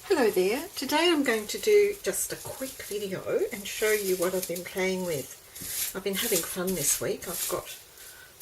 Hello there, today I'm going to do just a quick video and show you what I've been playing with. I've been having fun this week. I've got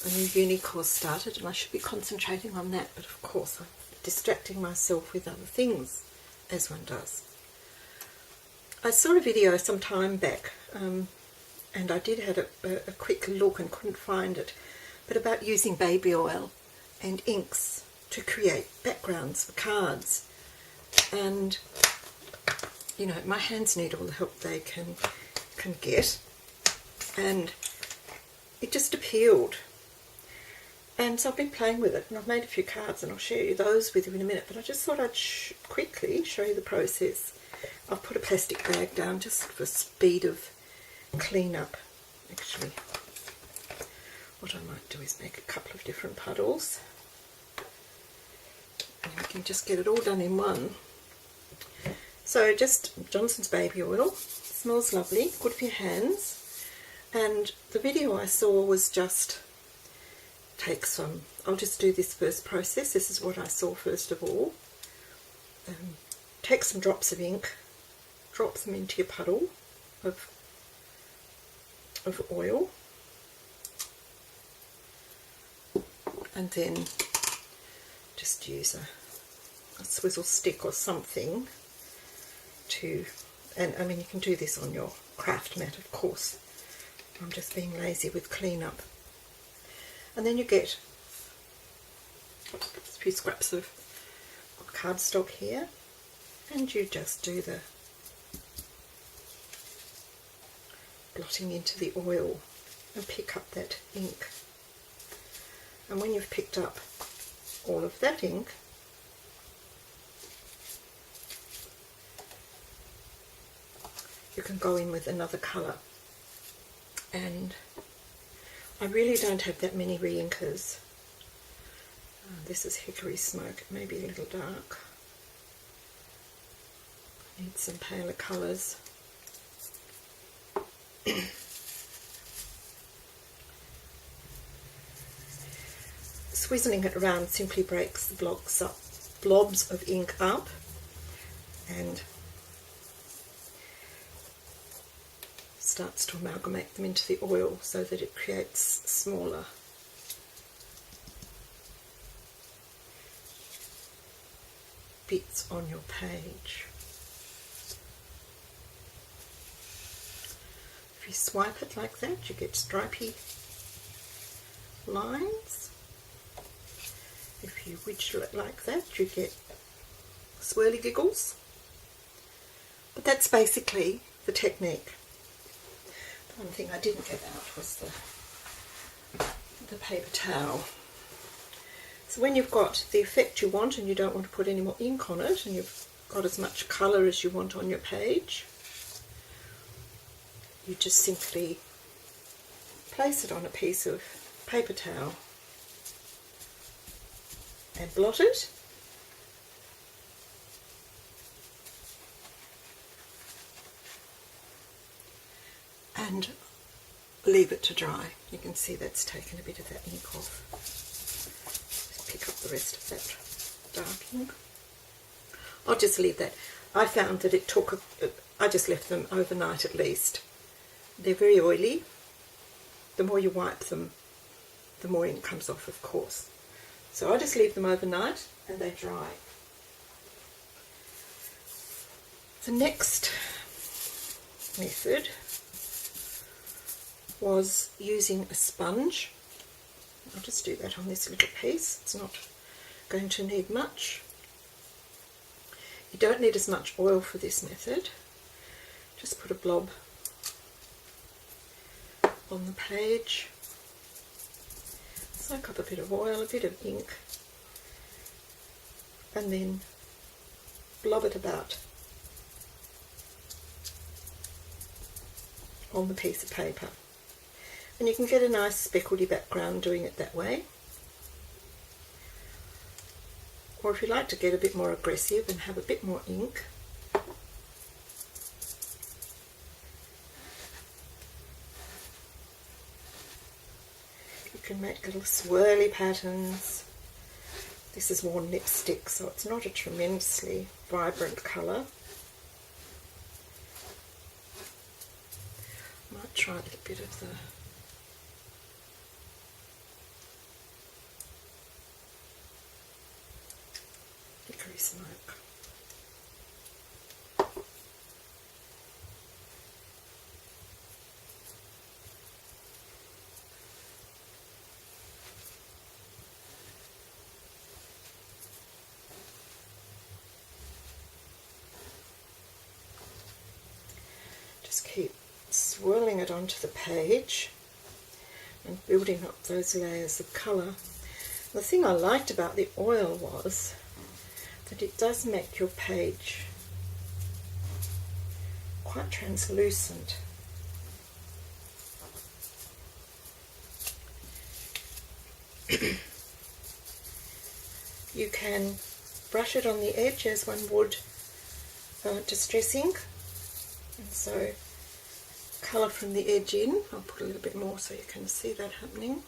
a new uni course started and I should be concentrating on that, but of course I'm distracting myself with other things, as one does. I saw a video some time back and I did have a quick look and couldn't find it, but about using baby oil and inks to create backgrounds for cards. And you know, my hands need all the help they can get, and it just appealed, and so I've been playing with it and I've made a few cards and I'll share you those with you in a minute, but I just thought I'd quickly show you the process. I've put a plastic bag down just for speed of cleanup. Actually, what I might do is make a couple of different puddles and we can just get it all done in one. So just Johnson's baby oil, smells lovely, good for your hands, and the video I saw was just take some, I'll just do this first process. This is what I saw first of all. Take some drops of ink, drop them into your puddle of oil, and then just use a swizzle stick or something to, and I mean you can do this on your craft mat of course, I'm just being lazy with cleanup. And then you get a few scraps of cardstock here and you just do the blotting into the oil and pick up that ink, and when you've picked up all of that ink, you can go in with another colour. And I really don't have that many re-inkers. This is Hickory Smoke, maybe a little dark. I need some paler colours. Swizzling it around simply breaks the blobs of ink up and starts to amalgamate them into the oil so that it creates smaller bits on your page. If you swipe it like that, you get stripy lines. If you wiggle it like that, you get swirly giggles. But that's basically the technique. One thing I didn't get out was the paper towel. So when you've got the effect you want and you don't want to put any more ink on it and you've got as much colour as you want on your page, you just simply place it on a piece of paper towel and blot it. And leave it to dry. You can see that's taken a bit of that ink off. Just pick up the rest of that dark ink. I'll just leave that. I found that it took, I just left them overnight at least. They're very oily. The more you wipe them, the more ink comes off, of course. So I just leave them overnight and they dry. The next method was using a sponge. I'll just do that on this little piece. It's not going to need much. You don't need as much oil for this method. Just put a blob on the page, soak up a bit of oil, a bit of ink, and then blob it about on the piece of paper. And you can get a nice speckledy background doing it that way. Or if you like to get a bit more aggressive and have a bit more ink, you can make little swirly patterns This is worn lipstick, so it's not a tremendously vibrant colour. Might try a little bit of the hickory smoke. Just keep swirling it onto the page and building up those layers of colour. The thing I liked about the oil was that it does make your page quite translucent. You can brush it on the edge as one would distress ink, and so colour from the edge in. I'll put a little bit more so you can see that happening.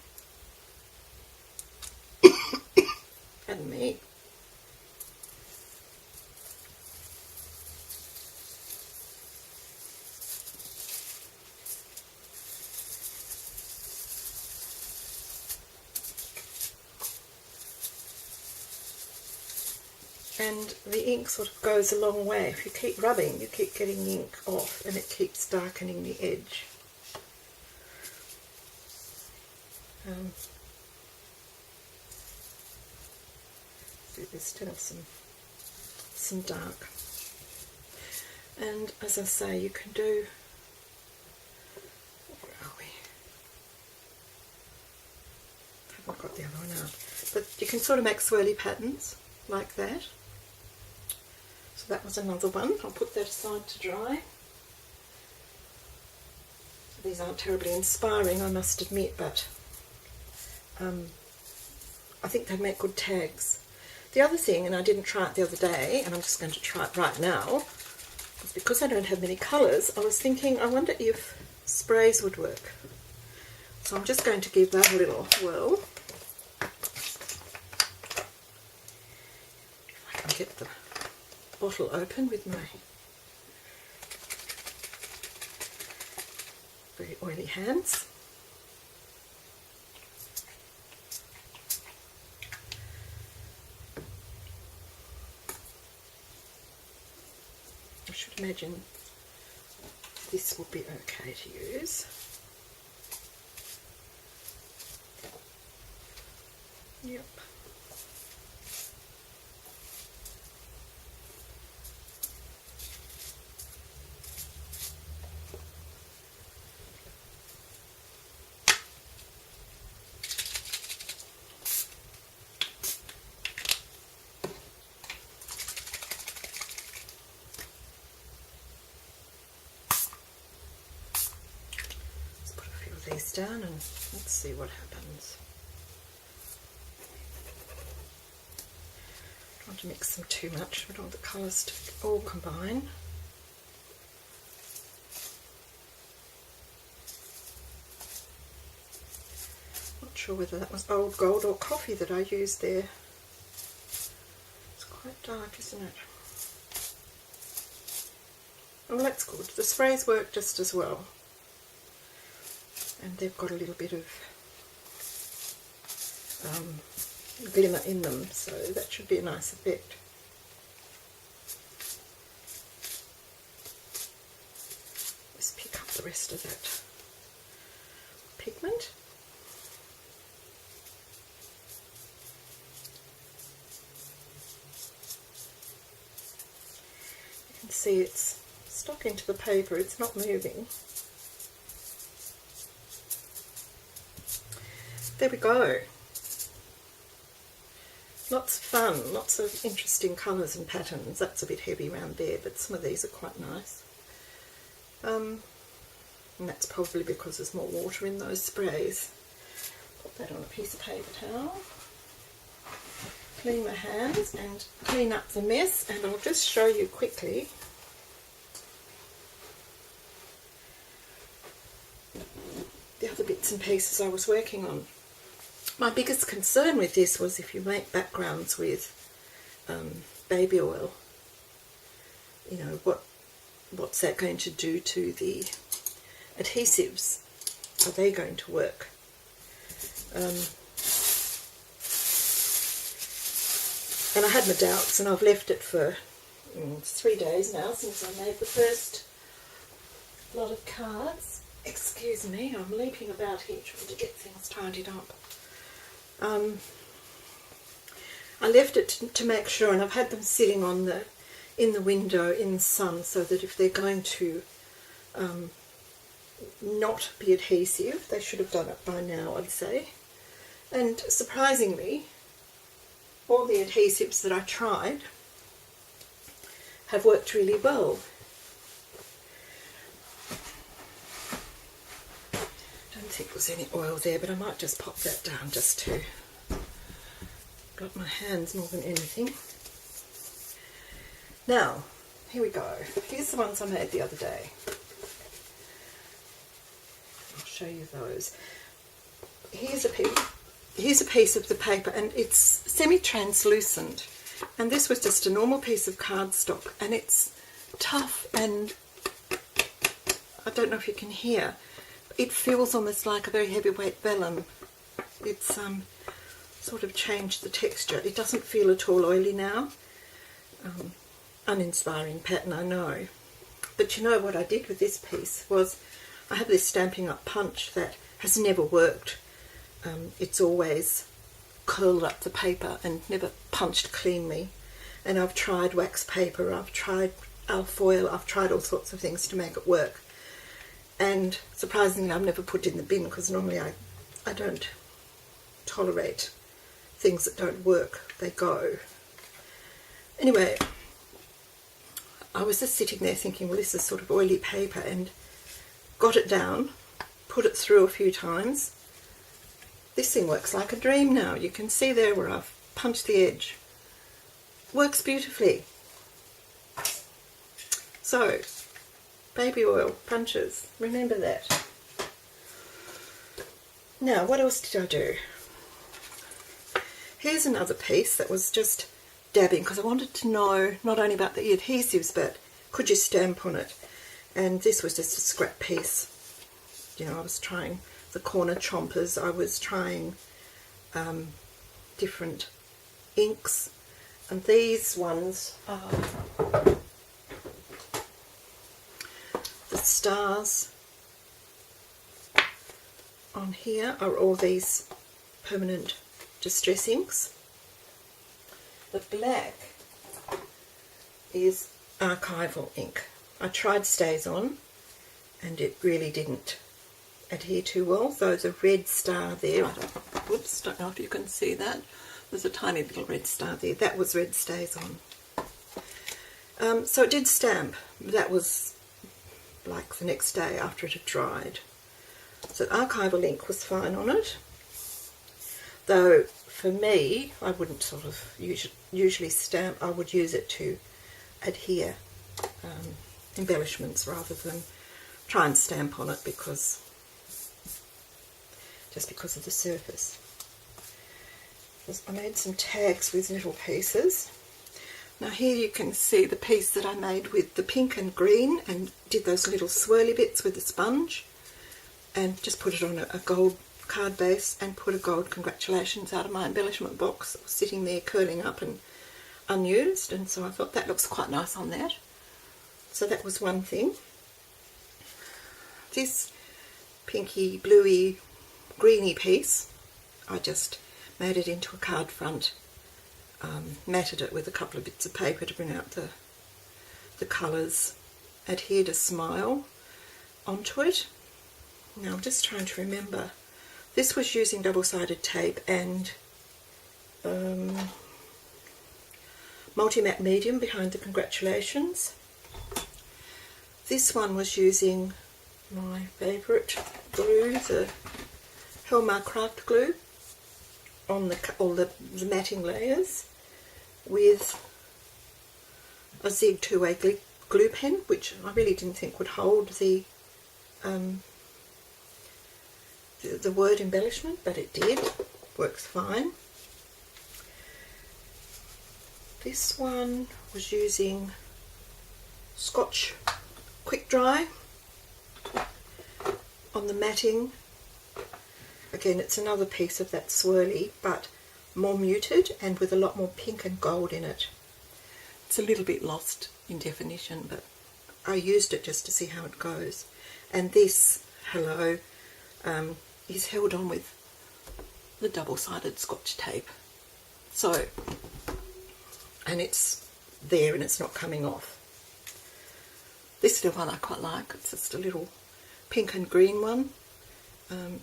Pardon me. And the ink sort of goes a long way. If you keep rubbing, you keep getting the ink off and it keeps darkening the edge. There's still some dark. And as I say, you can do, where are we? Haven't got the other one out. But you can sort of make swirly patterns like that. So that was another one. I'll put that aside to dry. These aren't terribly inspiring, I must admit, but I think they make good tags. The other thing, and I didn't try it the other day, and I'm just going to try it right now, is because I don't have many colours, I was thinking, I wonder if sprays would work. So I'm just going to give that a little whirl. If I can get the bottle open with my very oily hands. I should imagine this will be okay to use. Yep. These down and let's see what happens. Don't want to mix them too much, I don't want the colours to all combine. Not sure whether that was old gold or coffee that I used there. It's quite dark, isn't it? Oh, that's good. The sprays work just as well. And they've got a little bit of glimmer in them, so that should be a nice effect. Let's pick up the rest of that pigment. You can see it's stuck into the paper, it's not moving. There we go. Lots of fun, lots of interesting colours and patterns. That's a bit heavy around there, but some of these are quite nice. And that's probably because there's more water in those sprays. Put that on a piece of paper towel. Clean my hands and clean up the mess, and I'll just show you quickly the other bits and pieces I was working on. My biggest concern with this was if you make backgrounds with baby oil, you know, what's that going to do to the adhesives? Are they going to work? And I had my doubts, and I've left it for 3 days now since I made the first lot of cards. Excuse me, I'm leaping about here trying to get things tidied up. I left it to make sure, and I've had them sitting in the window in the sun, so that if they're going to not be adhesive, they should have done it by now, I'd say. And surprisingly, all the adhesives that I tried have worked really well. Don't think there's any oil there, but I might just pop that down just to got my hands more than anything. Now, here we go. Here's the ones I made the other day. I'll show you those. Here's a piece of the paper, and it's semi-translucent, and this was just a normal piece of cardstock, and it's tough, and I don't know if you can hear, it feels almost like a very heavyweight vellum. It's sort of changed the texture. It doesn't feel at all oily now. Uninspiring pattern, I know, but you know what I did with this piece was I have this Stampin' Up punch that has never worked. It's always curled up the paper and never punched cleanly, and I've tried wax paper, I've tried alfoil, I've tried all sorts of things to make it work, and surprisingly I've never put it in the bin, because normally I don't tolerate things that don't work, they go. Anyway, I was just sitting there thinking, well, this is sort of oily paper, and got it down, put it through a few times. This thing works like a dream now. You can see there where I've punched the edge. Works beautifully. So, baby oil punches, remember that. Now, what else did I do? Here's another piece that was just dabbing, because I wanted to know not only about the adhesives, but could you stamp on it? And this was just a scrap piece. You know, I was trying the corner chompers, I was trying different inks, and these ones are the stars on here are all these permanent distress inks. The black is archival ink. I tried StazOn and it really didn't adhere too well. So there's a red star there. Don't know if you can see that. There's a tiny little red star there. That was red StazOn. So it did stamp. That was like the next day after it had dried. So archival ink was fine on it. Though for me, I wouldn't sort of usually stamp. I would use it to adhere embellishments rather than try and stamp on it, because just because of the surface. I made some tags with little pieces. Now here you can see the piece that I made with the pink and green, and did those little swirly bits with the sponge, and just put it on a gold card base and put a gold congratulations out of my embellishment box that was sitting there curling up and unused, and so I thought that looks quite nice on that. So that was one thing. This pinky, bluey, greeny piece, I just made it into a card front, matted it with a couple of bits of paper to bring out the colours, adhered a smile onto it. Now I'm just trying to remember. This was using double-sided tape and multi-matte medium behind the congratulations. This one was using my favourite glue, the Helmar Craft Glue, on all the matting layers, with a Zig 2-way glue pen, which I really didn't think would hold the word embellishment, but it did. works fine. This one was using Scotch Quick Dry on the matting. Again, it's another piece of that swirly, but more muted and with a lot more pink and gold in it. It's a little bit lost in definition, but I used it just to see how it goes. And this Hello is held on with the double-sided Scotch tape. So, and it's there and it's not coming off. This little one I quite like. It's just a little pink and green one.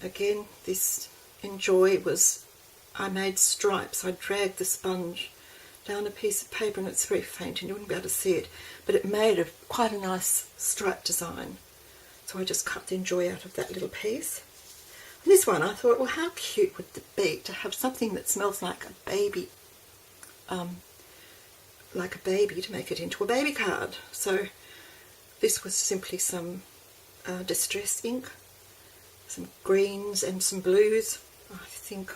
Again, this Enjoy was, I made stripes. I dragged the sponge down a piece of paper, and it's very faint and you wouldn't be able to see it, but it made quite a nice stripe design. So I just cut the Enjoy out of that little piece. And this one I thought, well, how cute would it be to have something that smells like a baby, to make it into a baby card. So this was simply some distress ink, some greens and some blues, I think,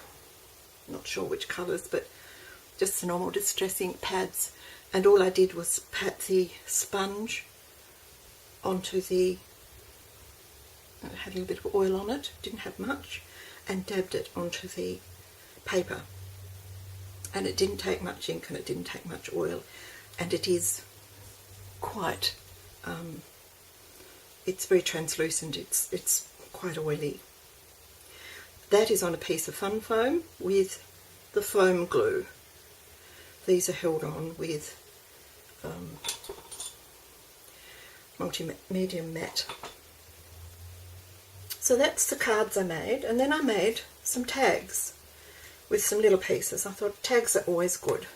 not sure which colours, but just the normal distress ink pads, and all I did was pat the sponge onto the, it had a little bit of oil on it, didn't have much, and dabbed it onto the paper. And it didn't take much ink and it didn't take much oil, and it is quite, it's very translucent, it's quite oily. That is on a piece of fun foam with the foam glue. These are held on with Multimedia Matte. So that's the cards I made, and then I made some tags with some little pieces. I thought tags are always good.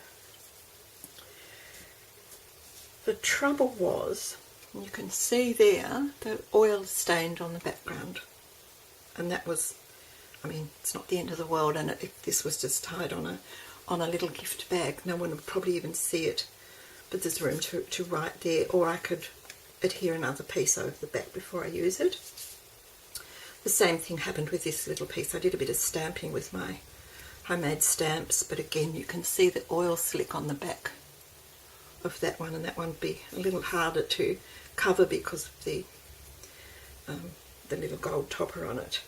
The trouble was, you can see there, the oil stained on the background, and that was, I mean, it's not the end of the world, and if this was just tied on a little gift bag, no one would probably even see it, but there's room to write there, or I could adhere another piece over the back before I use it. The same thing happened with this little piece. I did a bit of stamping with my homemade stamps, but again you can see the oil slick on the back of that one, and that one would be a little harder to cover because of the little gold topper on it.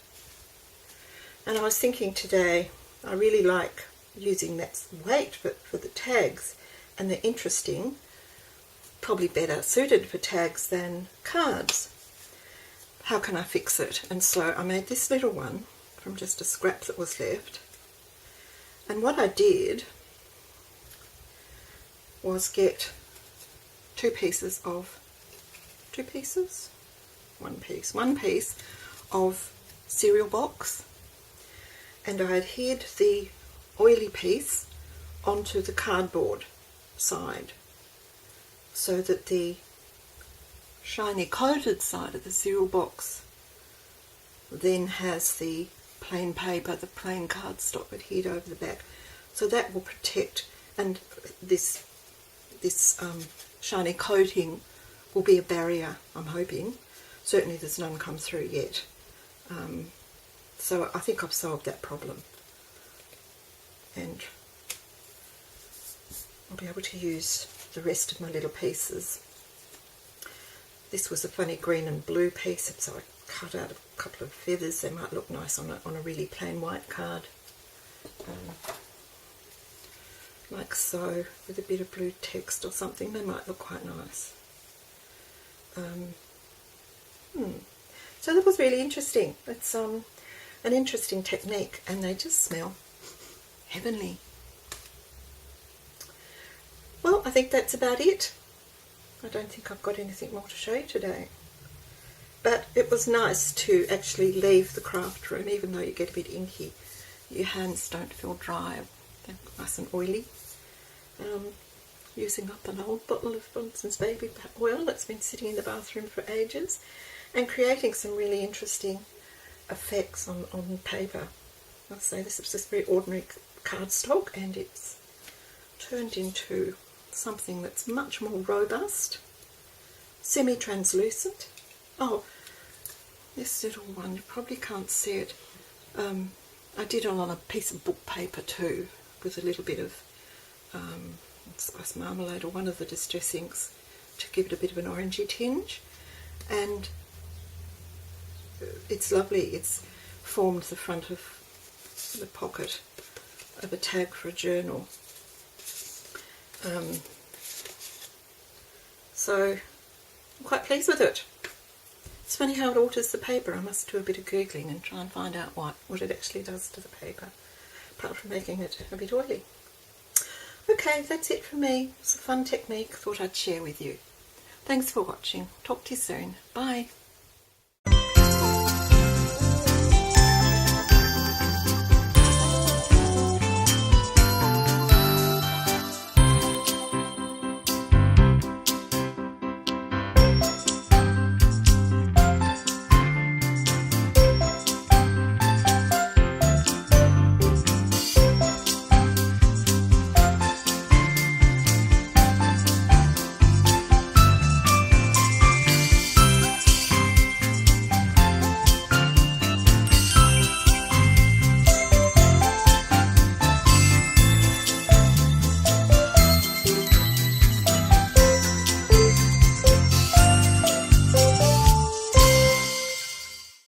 And I was thinking today, I really like using that weight for the tags, and they're interesting, probably better suited for tags than cards. How can I fix it? And so I made this little one from just a scrap that was left, and what I did was get one piece of cereal box, and I adhered the oily piece onto the cardboard side so that the shiny coated side of the cereal box then has the plain paper, the plain cardstock adhered over the back. So that will protect, and this shiny coating will be a barrier, I'm hoping. Certainly there's none come through yet. So I think I've solved that problem, and I'll be able to use the rest of my little pieces. This was a funny green and blue piece, so I cut out a couple of feathers. They might look nice on a really plain white card, like so, with a bit of blue text or something. They might look quite nice. So that was really interesting. It's an interesting technique, and they just smell heavenly. Well, I think that's about it. I don't think I've got anything more to show you today. But it was nice to actually leave the craft room, even though you get a bit inky. Your hands don't feel dry, they're nice and oily. Using up an old bottle of Johnson's baby oil that's been sitting in the bathroom for ages, and creating some really interesting effects on paper. I'll say this is just very ordinary cardstock, and it's turned into something that's much more robust, semi-translucent. Oh, this little one, you probably can't see it. I did it on a piece of book paper too, with a little bit of spice marmalade or one of the distress inks to give it a bit of an orangey tinge, and it's lovely. It's formed the front of the pocket of a tag for a journal. So I'm quite pleased with it. It's funny how it alters the paper. I must do a bit of Googling and try and find out what it actually does to the paper, apart from making it a bit oily. Okay, that's it for me. It's a fun technique, thought I'd share with you. Thanks for watching. Talk to you soon. Bye.